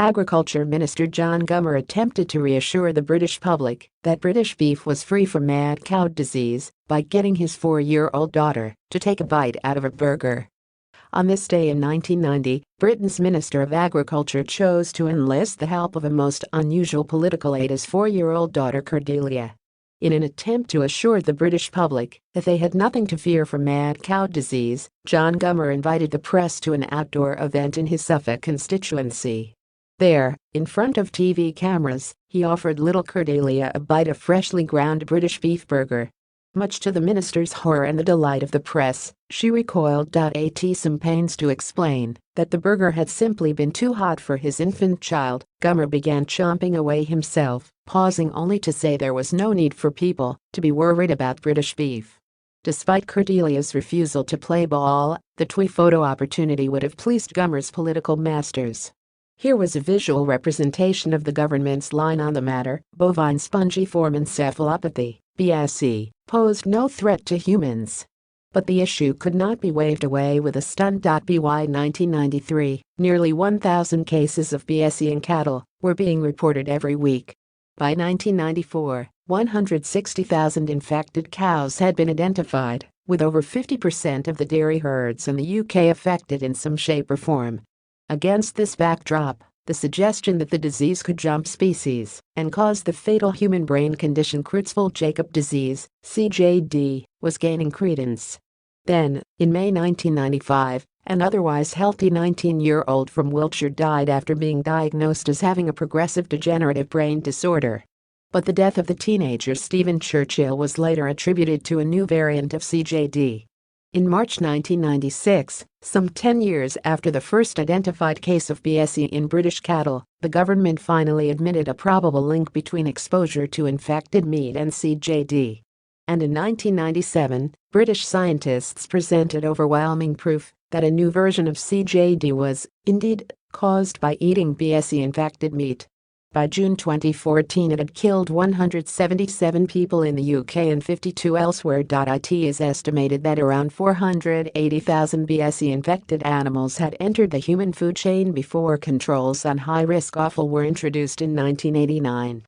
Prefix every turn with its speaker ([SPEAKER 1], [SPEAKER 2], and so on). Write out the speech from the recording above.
[SPEAKER 1] Agriculture Minister John Gummer attempted to reassure the British public that British beef was free from mad cow disease by getting his 4-year-old daughter to take a bite out of a burger. On this day in 1990, Britain's Minister of Agriculture chose to enlist the help of a most unusual political aide, his 4-year-old daughter Cordelia. In an attempt to assure the British public that they had nothing to fear from mad cow disease, John Gummer invited the press to an outdoor event in his Suffolk constituency. There, in front of TV cameras, he offered little Cordelia a bite of freshly ground British beef burger. Much to the minister's horror and the delight of the press, she recoiled. At some pains to explain that the burger had simply been too hot for his infant child, Gummer began chomping away himself, pausing only to say there was no need for people to be worried about British beef. Despite Cordelia's refusal to play ball, the photo opportunity would have pleased Gummer's political masters. Here was a visual representation of the government's line on the matter: bovine spongiform encephalopathy, BSE, posed no threat to humans. But the issue could not be waved away with a stunt. By 1993, nearly 1,000 cases of BSE in cattle were being reported every week. By 1994, 160,000 infected cows had been identified, with over 50% of the dairy herds in the UK affected in some shape or form. Against this backdrop, the suggestion that the disease could jump species and cause the fatal human brain condition Creutzfeldt-Jakob disease, CJD, was gaining credence. Then, in May 1995, an otherwise healthy 19-year-old from Wiltshire died after being diagnosed as having a progressive degenerative brain disorder. But the death of the teenager Stephen Churchill was later attributed to a new variant of CJD. In March 1996, some 10 years after the first identified case of BSE in British cattle, the government finally admitted a probable link between exposure to infected meat and CJD. And in 1997, British scientists presented overwhelming proof that a new version of CJD was, indeed, caused by eating BSE-infected meat. By June 2014, it had killed 177 people in the UK and 52 elsewhere. It is estimated that around 480,000 BSE-infected animals had entered the human food chain before controls on high-risk offal were introduced in 1989.